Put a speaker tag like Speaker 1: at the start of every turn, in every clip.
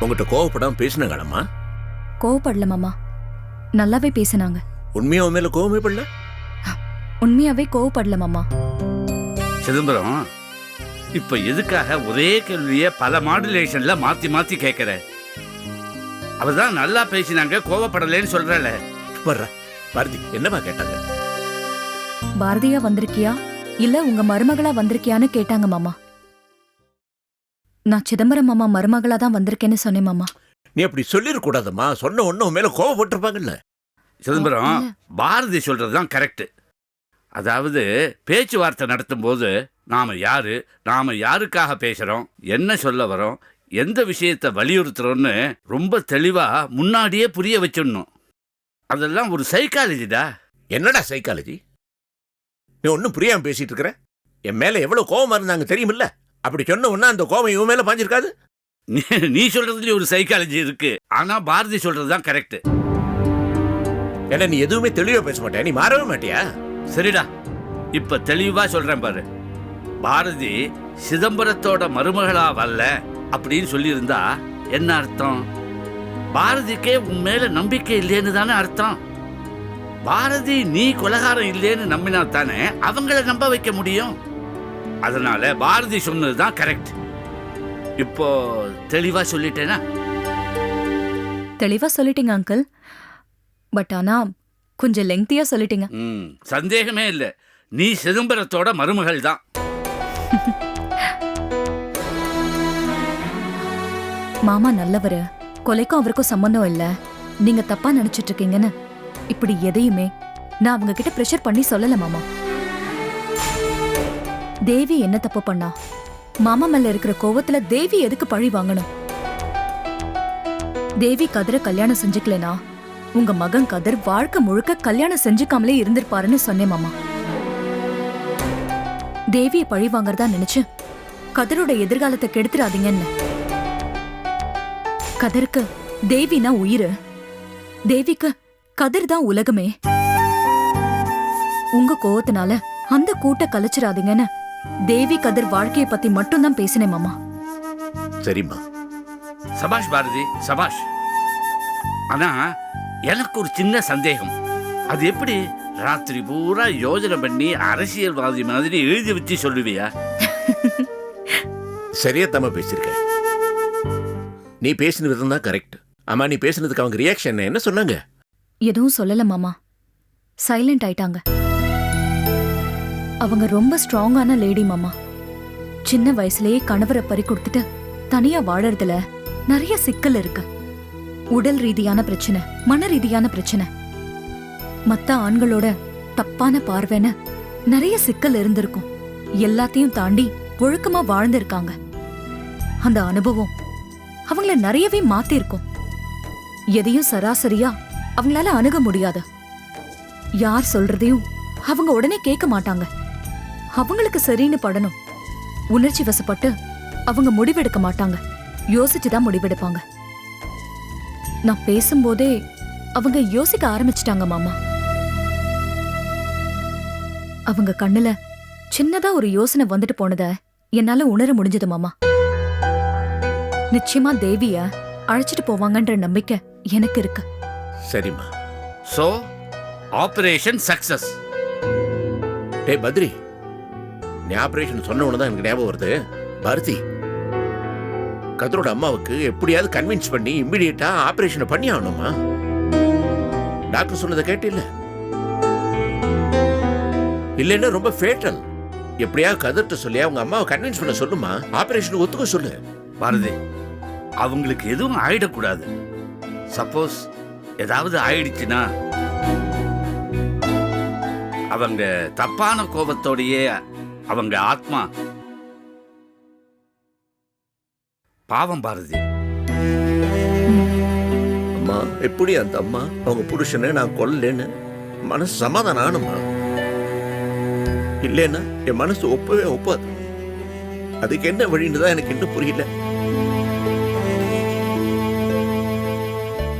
Speaker 1: உங்ககிட்ட கோவப்படாம பேசினாங்களம்மா?
Speaker 2: கோவப்படல மாமா, நல்லாவே பேசினாங்க.
Speaker 1: உண்மையா உன் மேல கோவமே படல?
Speaker 2: உண்மையாவே கோவப்படல மாமா.
Speaker 3: சிதம்பரம், இப்ப எதுக்காக ஒரே கேள்விய பல மாடுலேஷன்ல மாத்தி மாத்தி கேட்கிற? அவதான் நல்லா பேசினாங்க, கோவப்படலன்னு சொல்றல.
Speaker 1: வர்ற பாரதி என்னமா கேட்டாங்க?
Speaker 2: பாரதியா வந்திருக்கியா இல்ல உங்க மருமகளா வந்திருக்கியான்னு கேட்டாங்க மாமா. நான் சிதம்பரம் மாமா மருமகளா தான் வந்திருக்கேன்னு சொன்னேன் மாமா.
Speaker 1: நீ அப்படி சொல்லிடக்கூடாதம்மா. சொன்ன ஒன்னும் மேல கோவப்பட்டிருப்பாங்கல்ல.
Speaker 3: சிதம்பரம், பாரதி சொல்றதுதான் கரெக்ட். அதாவது பேச்சுவார்த்தை நடத்தும் போது நாம யாரு, நாம யாருக்காக பேசுறோம், என்ன சொல்ல வரோம், எந்த விஷயத்தை வலியுறுத்துறோம்னு ரொம்ப தெளிவா முன்னாடியே புரிய வச்சிடணும். அதெல்லாம் ஒரு சைக்காலஜிடா.
Speaker 1: என்னடா சைக்காலஜி? நீ ஒன்னும் புரியாம பேசிட்டு இருக்கிற. என் மேல எவ்வளவு கோவமா இருந்தாங்க தெரியுமில்ல? அப்படி சொன்ன உடனே அந்த கோவம் இவன் மேல பாஞ்சிருக்காது.
Speaker 3: நீ சொல்றதுலயே ஒரு சைக்காலஜி இருக்கு. ஆனா பாரதி சொல்றதுதான் கரெக்ட்.
Speaker 1: ஏன்னா நீ எதுவுமே தெளிவா பேச மாட்டியா? நீ மாறவே மாட்டியா?
Speaker 3: சரிடா, இப்ப தெளிவா சொல்றேன் பாரு. பாரதி சிதம்பரத்தோட மருமகளா வரல அப்படின்னு சொல்லியிருந்தா என்ன அர்த்தம்? பாரதிக்கே உன் மேல நம்பிக்கை இல்லைன்னு தானே அர்த்தம். பாரதி நீ கொலகாரம் இல்லைன்னு நம்பினா தானே அவங்கள நம்ப வைக்க முடியும். அதனால பாரதி சொன்னதுதான் கரெக்ட். இப்போ தெளிவா சொல்லிட்டேனா?
Speaker 2: தெளிவா சொல்லிட்டீங்க அங்கிள். பட் ஆனா கொஞ்சம் லெங்க்தியா சொல்லிட்டீங்க.
Speaker 3: சந்தேகமே இல்ல, நீ சிதம்பரத்தோட மருமகள் தான்.
Speaker 2: மாமா நல்லவரு, கொலைக்கும் அவருக்கும் சம்பந்தம் இல்ல, நீங்க தப்பா நினைச்சிட்டு இருக்கீங்கன்னு இப்படி எதையுமே நான் அவங்க கிட்ட பிரஷர் பண்ணி சொல்லல மாமா. தேவி என்ன தப்பு பண்ணா? மாமா மேல இருக்கிற கோவத்துல தேவி எதுக்கு பழி வாங்கணும்? தேவி கதிர கல்யாணம் செஞ்சுக்கலனா உங்க மகன் கதிர் வாழ்க்கை முழுக்க கல்யாணம் செஞ்சுக்காமலே இருந்திருப்பாருன்னு சொன்னேன் மாமா. தேவிய பழி வாங்கறதா நினைச்சு கதிரோட எதிர்காலத்தை கெடுத்துறாதீங்கன்னு. கதிருக்கு தேவினா உயிரு, தேவிக்கு கதிர் தான் உலகமே. உங்க கோவத்தினால அந்த கூட்ட கலைச்சிடாதீங்கன்னு தேவி கதிர் வாழ்க்கையை பத்தி மட்டும்தான் பேசினேன் மாமா.
Speaker 1: சரிம்மா.
Speaker 3: சபாஷ் பாரதி, சபாஷ். ஆனா எனக்கு ஒரு சின்ன சந்தேகம். அது எப்படி ராத்திரி பூரா யோஜனை பண்ணி அரசியல்வாதி மாதிரி எழுதி வச்சு சொல்லுவியா?
Speaker 1: சரியா தம்மா பேசிருக்க. நீ பேசின விதம் தான் கரெக்ட். ஆமா, நீ பேசினதுக்கு அவங்க ரியாக்ஷன் என்ன சொன்னாங்க?
Speaker 2: எதுவும் சொல்லல மாமா, சைலண்ட் ஆயிட்டாங்க. அவங்க ரொம்ப ஸ்ட்ராங்கான லேடி மாமா. சின்ன வயசுலயே கணவரை பறி கொடுத்துட்டு தனியா வாழறதுல நிறைய சிக்கல் இருக்கு. உடல் ரீதியான பிரச்சனை, மன ரீதியான பிரச்சனை, மத்த ஆண்களோட தப்பான பார்வைன்னு நிறைய சிக்கல் இருந்திருக்கும். எல்லாத்தையும் தாண்டி ஒழுக்கமா வாழ்ந்திருக்காங்க. அந்த அனுபவம் அவங்கள நிறையவே மாத்திருக்கும். எதையும் சராசரியா அவங்களால அணுக முடியாது. யார் சொல்றதையும் அவங்க உடனே கேட்க மாட்டாங்க. அவங்களுக்கு சரின்னு படணும். உணர்ச்சி வசப்பட்டு அவங்க முடிவெடுக்க மாட்டாங்க, யோசிச்சுதான் முடிவெடுப்பாங்க. நான் பேசும்போதே அவங்க யோசிக்க ஆரம்பிச்சிட்டாங்க மாமா. அவங்க கண்ணுல சின்னதா ஒரு யோசனை வந்துட்டு போனத என்னால உணர முடிஞ்சது மாமா. நிச்சயமா தேவிய அழைச்சிட்டு போவாங்கன்ற நம்பிக்கை எனக்கு இருக்கு.
Speaker 1: சரிம்மா.
Speaker 3: So operation success.
Speaker 1: டேய் பத்ரி, நீ ஆபரேஷன் சொன்ன உடனே தான் எனக்கு ஞாபகம் வருது. பாரதி, கதிரோட அம்மாவுக்கு எப்படியாவது கன்வின்ஸ் பண்ணி இம்மிடியட்டா ஆபரேஷனை பண்ணி ஆகணுமா? டாக்டர் சொன்னதை கேட்டு இல்லைன்னா ரொம்ப ஃபேட்டல். எப்படியாவது கதிர்ட்ட சொல்லி அவங்க அம்மாவை கன்வின்ஸ் பண்ண சொல்லுமா, ஆபரேஷன் ஒத்துக்க சொல்லு.
Speaker 3: பாரதி, அவங்களுக்கு எதுவும் ஆயிடக்கூடாது. சப்போஸ் ஏதாவது ஆயிடுச்சுன்னா அவங்க தப்பான கோபத்தோடையே அவங்க ஆத்மா பாவம். பாரதி,
Speaker 1: அம்மா எப்படி அந்த அம்மா அவங்க புருஷனை நான் கொல்லலேன்னு மனசு சமாதானம் ஆனுமா? இல்லைன்னா என் மனசு ஒப்பவே ஒப்பாது. அதுக்கு என்ன வழின்னு தான் எனக்கு இன்னும் புரியல.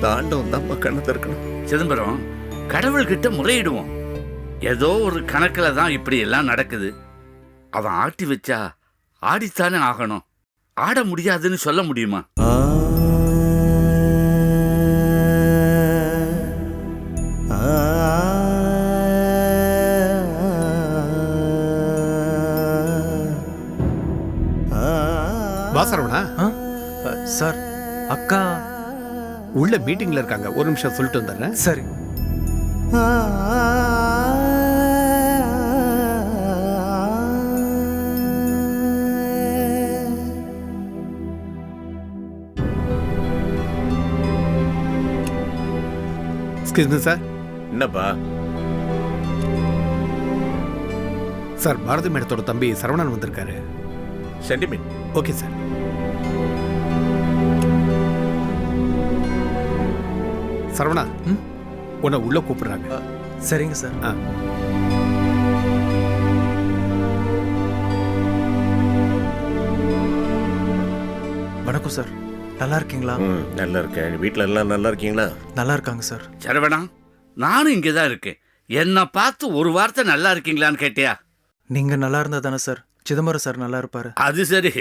Speaker 1: தாண்டவம் தான் கண்ணத்தை இருக்கணும்.
Speaker 3: சிதம்பரம், கடவுள்கிட்ட முறையிடுவோம். ஏதோ ஒரு கணக்குல தான் இப்படி எல்லாம் நடக்குது. அவன் ஆட்டி வச்சா ஆடித்தானே ஆகணும். ஆட முடியாதுன்னு சொல்ல முடியுமா?
Speaker 4: பாசரவணா
Speaker 5: சார் அக்கா
Speaker 4: உள்ள மீட்டிங்ல இருக்காங்க, ஒரு நிமிஷம் சொல்லிட்டு வந்துடுறேன்.
Speaker 5: சரி.
Speaker 4: சார்.
Speaker 1: என்னப்பா?
Speaker 4: சார், பாரதி மேடத்தோட தம்பி சரவணன் வந்திருக்காரு.
Speaker 1: சென்டிமெண்ட்.
Speaker 4: Okay sir. சரவணா, உன்னை உள்ள கூப்பிடுறாங்க.
Speaker 5: சரிங்க சார். வணக்கம் சார், நல்லா இருக்கீங்களா?
Speaker 1: நல்லா இருக்கேன். வீட்டில் எல்லாம் நல்லா இருக்கீங்களா?
Speaker 5: நல்லா இருக்காங்க சார்.
Speaker 3: சரவணா, நானும் இங்கே தான் இருக்கேன். என்னை பார்த்து ஒரு வார்த்தை நல்லா இருக்கீங்களான்னு கேட்டியா?
Speaker 5: நீங்க நல்லா இருந்தா தானே சார் சிதம்பரம் சார் நல்லா இருப்பாரு.
Speaker 3: அது சரி,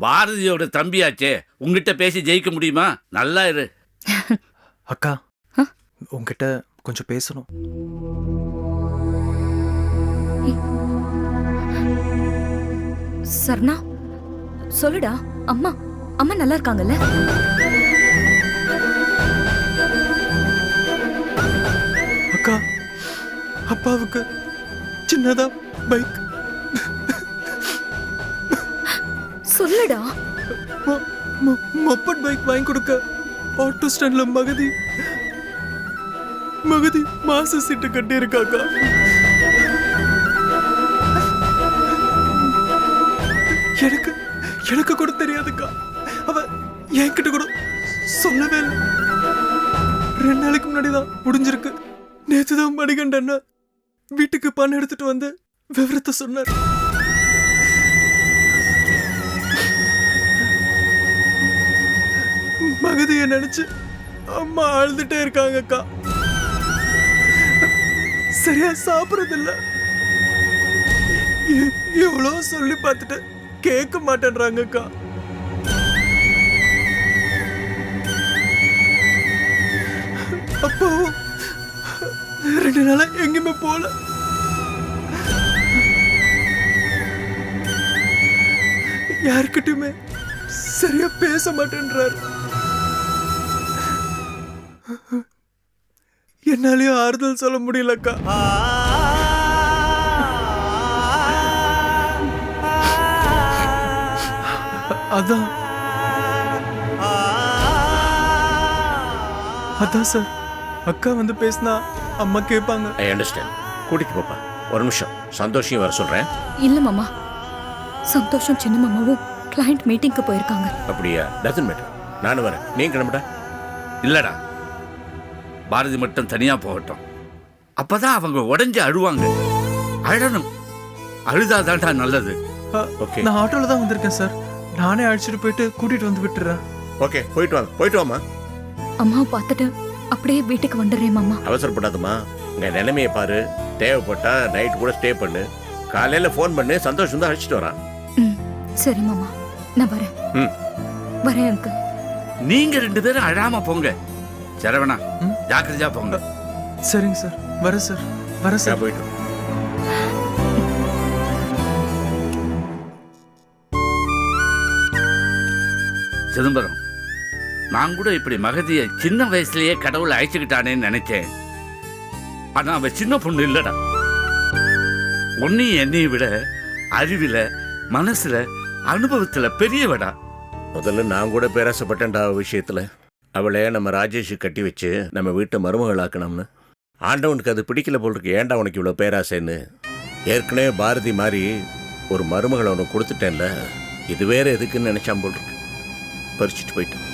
Speaker 3: பாரதியோட தம்பியாச்சே, உங்ககிட்ட பேசி ஜெயிக்க முடியுமா? நல்லா இரு.
Speaker 5: அக்கா, உங்ககிட்ட கொஞ்சம் பேசணும்.
Speaker 2: சரணா, சொல்லுடா. அம்மா அம்மா நல்லா இருக்காங்கல்ல?
Speaker 5: அக்கா, அப்பாவுக்கு சின்னதா பைக்.
Speaker 2: சொல்லுடா.
Speaker 5: மொப்பட் பைக் வாங்கி கொடுக்க ஆட்டோ ஸ்டாண்ட்ல மகதி மாச சீட்டு கட்டி இருக்காக்கா. எனக்கு கூட தெரியாதுக்கா. அவ என்கிட்ட கூட சொல்லவே இல்லை. 2 நாளைக்கு முன்னாடி தான் முடிஞ்சிருக்கு. நேத்துதான் மணிகண்டன் வீட்டுக்கு பணம் எடுத்துட்டு வந்து விவரத்தை சொன்னார். மகதியை நினைச்சு அம்மா அழுதுட்டே இருக்காங்கக்கா. சரியா சாப்பிடுறதில்ல. எவ்வளவு சொல்லி பார்த்துட்டு கேட்க மாட்டேன்றாங்கக்கா. அப்பாவும் 2 நாளா எங்கேயுமே போல. யாருக்கிட்டுமே சரியா பேச மாட்டேன்றாரு. என்னாலயும் ஆறுதல் சொல்ல முடியலக்கா. அதான் சார், அக்கா வந்து பேசினா அம்மா கேட்பாங்க.
Speaker 1: I understand. கூட்டிட்டு போப்பா. ஒரு நிமிஷம், சந்தோஷம் வர சொல்றேன்.
Speaker 2: இல்ல மாமா, சந்தோஷம் சின்ன மாமாவும் கிளையண்ட் மீட்டிங்க்கு போயிருக்காங்க.
Speaker 1: அப்படியா? Doesn't matter. நானும் வரேன். நீங்க கிளம்புடா.
Speaker 3: இல்லடா, பாரதி மட்டும் தனியா போகட்டும். அப்பதான் அவங்க உடஞ்சி அழுவாங்க. அழணும். அழுதாதான்டா நல்லது.
Speaker 1: ஓகே.
Speaker 5: நான் ஆட்டோல தான் வந்திருக்கேன் சார். நானே அழைச்சிட்டு போயிட்டு கூட்டிட்டு வந்து விட்டுறேன்.
Speaker 1: ஓகே, போயிட்டு வாங்க. போயிட்டு வாமா.
Speaker 2: அம்மாவை பார்த்துட்டு அப்படியே வீட்டுக்கு வந்துடுறேன் மாமா.
Speaker 1: அவசரப்படாதம்மா. இங்க நிலைமையை பாரு. தேவைப்பட்டா நைட் கூட ஸ்டே பண்ணு. காலையில ஃபோன் பண்ணு. சந்தோஷம் தான் அழைச்சிட்டு வரான்.
Speaker 2: சரி மாமா, நான் வரேன். வரேன் அங்கிள்.
Speaker 3: நீங்க 2 பேரும் அழாம போங்க. சரவணா, ஜாக்கிரதையா போங்க.
Speaker 5: சரிங்க சார். வரேன் சார். வரேன் சார்.
Speaker 1: போயிட்டு
Speaker 3: சிதம்பரம், நான் கூட இப்படி மகதியை சின்ன வயசுலயே கடவுளை அழைச்சுக்கிட்டானேன்னு நினைச்சேன். ஆனா அவ சின்ன பொண்ணு இல்லடா. உன்னையும் என்னையும் விட அறிவில, மனசுல, அனுபவத்துல பெரியவடா.
Speaker 1: முதல்ல நான் கூட பேராசப்பட்டேன்டா விஷயத்துல. அவளை நம்ம ராஜேஷ் கட்டி வச்சு நம்ம வீட்டை மருமகளாக்கணும்னு. ஆண்டவனுக்கு அது பிடிக்கல போல் இருக்கு. ஏன்டா உனக்கு இவ்வளோ பேராசைன்னு. ஏற்கனவே பாரதி மாதிரி ஒரு மருமகளை உனக்கு கொடுத்துட்டேன்ல, இது வேற எதுக்குன்னு நினைச்சான் போல் இருக்கு. பறிச்சுட்டு போயிட்டேன்.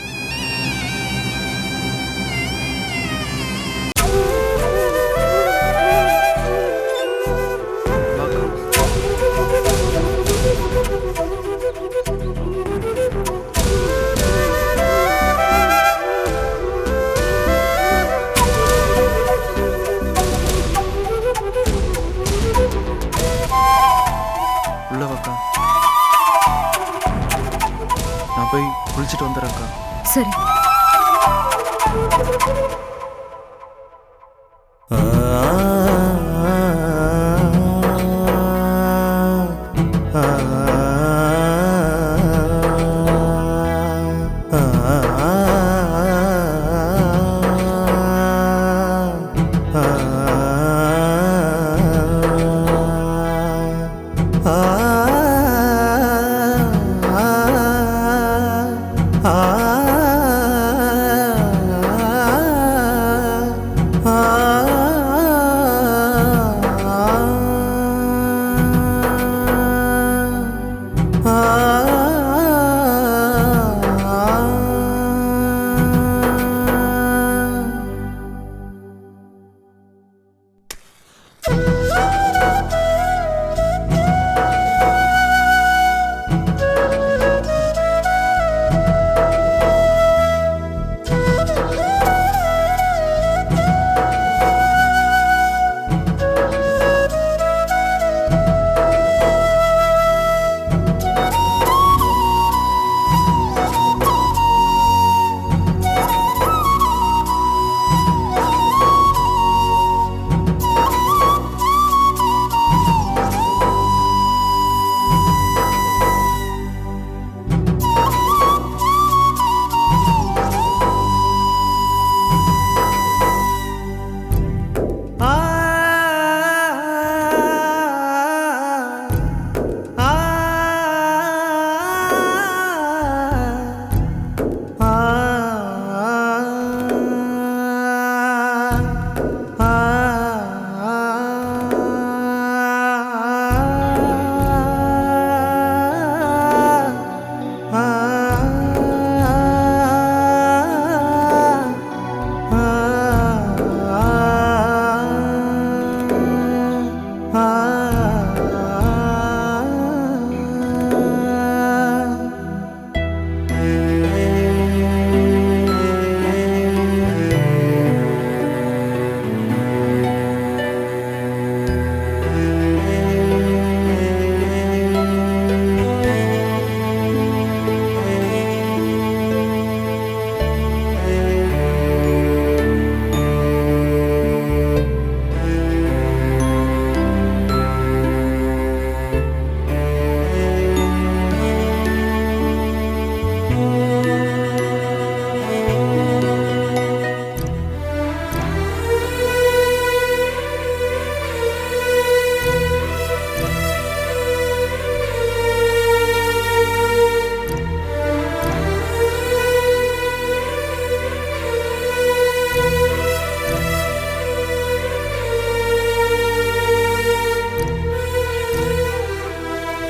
Speaker 5: நான் போய் குளிச்சுட்டு வந்துடுறேன்க்கா.
Speaker 2: சரி.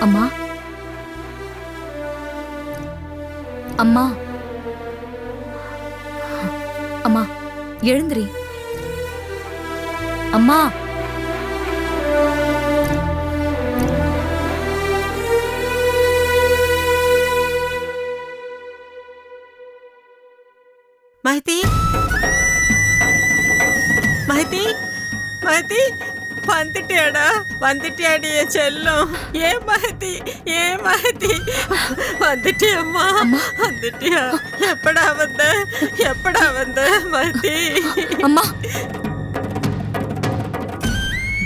Speaker 2: அம்மா அம்மா அம்மா எழுந்திரி. அம்மா
Speaker 6: மஹதி மஹதி மஹதி வந்துட்டியாடா, வந்துட்டியாடி என் செல்லம். ஏன் மஹதி, ஏன் மஹதி வந்துட்டியம்மா, வந்துட்டியா? எப்படா வந்த, எப்படா வந்த மஹதி?
Speaker 2: அம்மா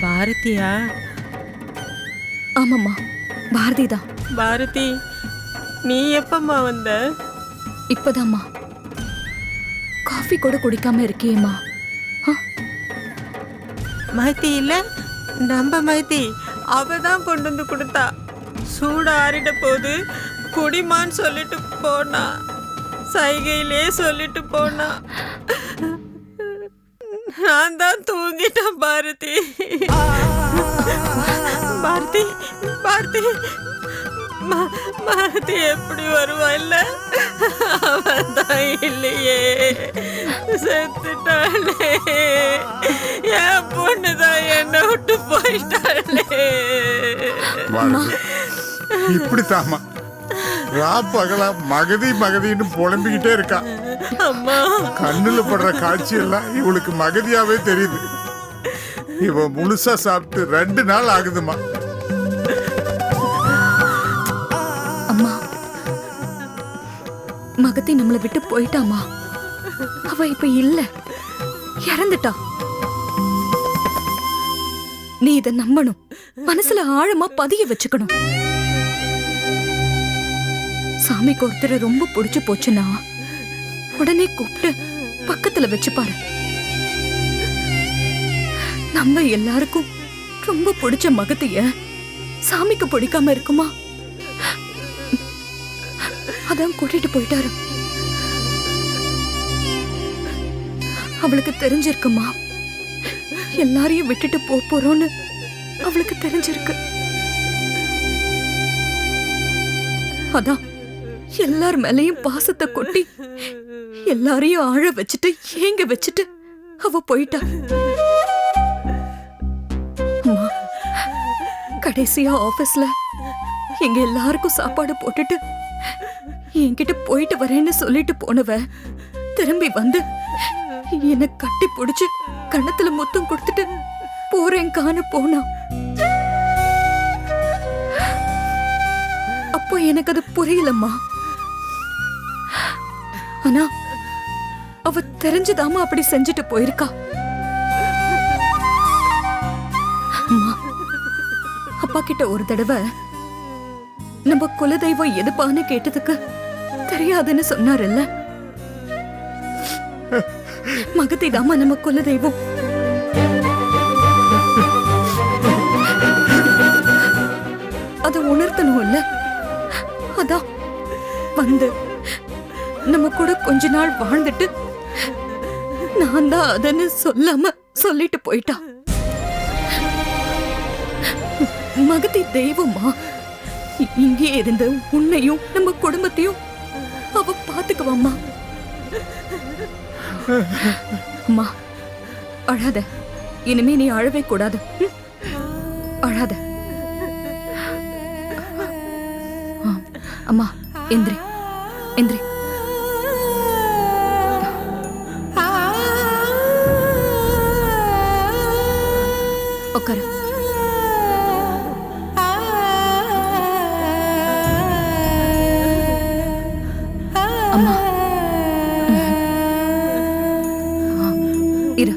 Speaker 6: பாரதியா?
Speaker 2: ஆமாம்மா பாரதி தான்.
Speaker 6: பாரதி, நீ எப்பம்மா வந்த?
Speaker 2: இப்பதாம்மா. காஃபி கூட குடிக்காம இருக்கியேம்மா.
Speaker 6: மஹதி இல்ல, நம்ம மஹதி அவதான் கொண்டு வந்து கொடுத்தா. சூடு ஆறிட போது குடிமான்னு சொல்லிட்டு போனா, சைகையிலே சொல்லிட்டு போனா. நான் தான் தூங்கிட்டேன் பாரதி. பாரதி பாரதி மஹதி எப்படி வருவா? இல்ல அவன் தான் இல்லையே, செத்துட்டாளே. என் பொண்ணுதான் என்னை விட்டு போயிட்டாளே.
Speaker 7: இப்படித்தாமா ராப்பகலா மகதி மகதின்னு புலம்பிக்கிட்டே இருக்கா.
Speaker 6: அம்மா,
Speaker 7: கண்ணுல படுற காட்சி எல்லாம் இவளுக்கு மகதியாவே தெரியுது. இவ முழுசா சாப்பிட்டு 2 நாள் ஆகுதுமா.
Speaker 2: அம்மா மகத்தி நம்மளை விட்டு போயிட்டாமா. அவ இப்ப இல்ல, இறந்துட்டா. நீ இத நம்பணும், மனசுல ஆழமா பதிய வச்சுக்கணும். சாமிக்கு ஒருத்தரை ரொம்ப பிடிச்சு போச்சுன்னா உடனே கூப்பிட்டு பக்கத்துல வச்சு பாரு. நம்ம எல்லாருக்கும் ரொம்ப பிடிச்ச மகத்திய சாமிக்கு பிடிக்காம இருக்குமா? அதான் கூட்டிட்டு போயிட்டாரு. அவளுக்கு தெரிஞ்சிருக்குமா, எல்லாரையும் விட்டுட்டு போறோம்னு அவளுக்கு தெரிஞ்சிருக்கு. அதான் எல்லார் மேலையும் பாசத்தை கொட்டி எல்லாரையும் ஆழ வச்சுட்டு ஏங்க வச்சுட்டு அவ போயிட்டா. அம்மா, கடைசியா ஆபீஸ்ல எங்க எல்லாருக்கும் சாப்பாடு போட்டுட்டு என்கிட்ட போயிட்டு வரேன்னு சொல்லிட்டு போனவ திரும்பி வந்து என்னை கட்டி பிடிச்சு கண்ணத்துல முத்தம் கொடுத்துட்டு போறேன் காண போனா. அப்போ எனக்கு அது புரியலம்மா. ஆனா அவ தெரிஞ்சுதாமா அப்படி செஞ்சுட்டு போயிருக்கா. அம்மா, அப்பா கிட்ட ஒரு தடவை நம்ம குலதெய்வம் எதுப்பான்னு கேட்டதுக்கு தெரியாதுன்னு சொன்னார்ல. மகதி தாமா நம்ம குலதெய்வம். அத உணர்த்தணும் இல்ல. அதான் வந்து நம்ம கூட கொஞ்ச நாள் வாழ்ந்துட்டு நான் தான் அதன்னு சொல்லாம சொல்லிட்டு போயிட்டா. மகதி தெய்வமா, இங்கே இருந்த உன்னையும் நம்ம குடும்பத்தையும் அவ பாத்துக்குவாம்மா. அம்மா அழாத, இனிமே நீ அழவே கூடாது. அழாத. அம்மா எந்திரி, எந்திரி. உட்காரு. அம்மா இரு.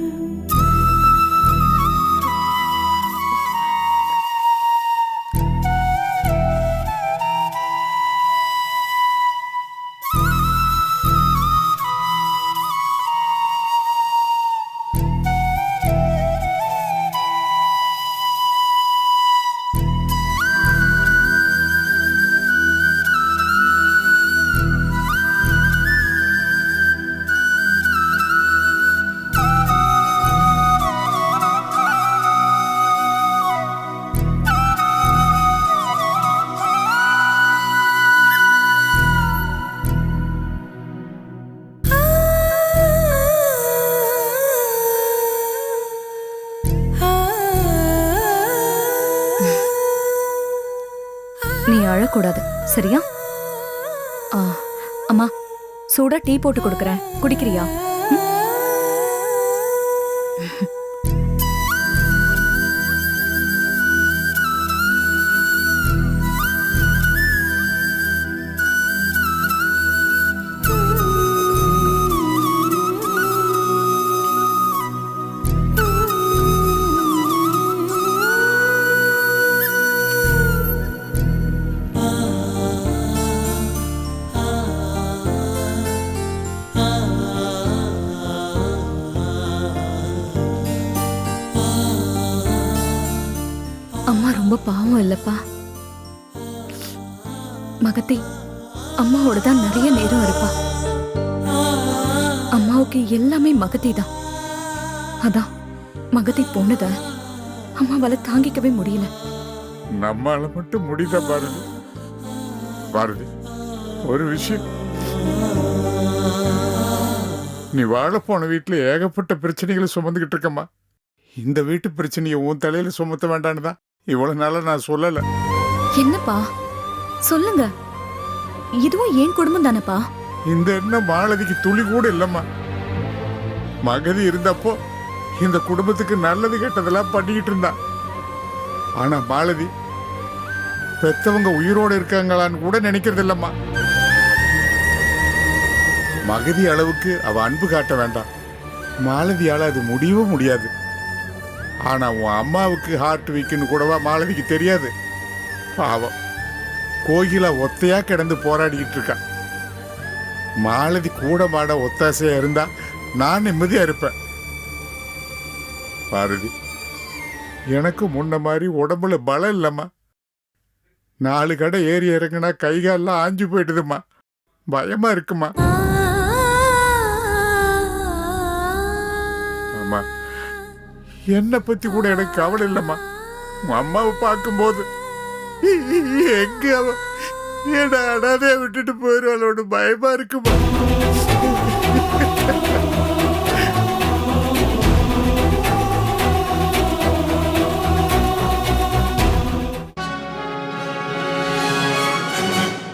Speaker 2: நீ அழக்கூடாது சரியா? அம்மா சூடா டீ போட்டு கொடுக்கறேன், குடிக்கிறியா? அம்மா ரொம்ப பாவம் இல்லப்பா. மகத்தி அம்மாவோட தான் நிறைய நேரம் இருப்பா. அம்மாவுக்கு எல்லாமே மகத்தி தான். அதான் மகத்தி போனத அம்மாவால தாங்கிக்கவே முடியல.
Speaker 7: நம்மால மட்டும் முடியல பாரதி. பாரதி, ஒரு விஷயம், நீ வாழ போன வீட்டுல ஏகப்பட்ட பிரச்சனைகளை சுமந்துகிட்டு இருக்கம்மா. இந்த வீட்டு பிரச்சனையை உன் தலையில சுமத்த வேண்டான்னு தான் இவ்வளவு நாளா நான் சொல்லல.
Speaker 2: என்னப்பா சொல்லுங்க, இதுவும் ஏன் குடும்பம் தானப்பா.
Speaker 7: இந்த எண்ணம் மாலதிக்கு துளி கூட இல்லம்மா. மகதி இருந்தப்போ இந்த குடும்பத்துக்கு நல்லது கெட்டதெல்லாம் பண்ணிக்கிட்டு இருந்தா. ஆனா மாலதி பெத்தவங்க உயிரோடு இருக்காங்களான்னு கூட நினைக்கிறது இல்லம்மா. மகதி அளவுக்கு அவ அன்பு காட்ட வேண்டாம். மாலதியால அது முடியவும் முடியாது. ஆனா உன் அம்மாவுக்கு ஹார்ட் வீக்குன்னு கூடவா மாலதிக்கு தெரியாது? பாவம், கோகிலா ஒத்தையா கிடந்து போராடிக்கிட்டு இருக்கா. மாலதி கூட மாட ஒத்தாசையா இருந்தா நான் நிம்மதியா இருப்பேன். பாரதி, எனக்கு முன்ன மாதிரி உடம்புல பலம் இல்லம்மா. 4 கடை ஏறி இறங்குனா கைகாலெல்லாம் ஆஞ்சு போயிடுதுமா. பயமா இருக்குமா. ஆமா, என்னை பத்தி கூட எனக்கு கவலை இல்லம்மா. உன் அம்மாவை பார்க்கும்போது எங்க அவ என்ன அனாதைய விட்டுட்டு போயிடுவாளோட பயமா இருக்குமா.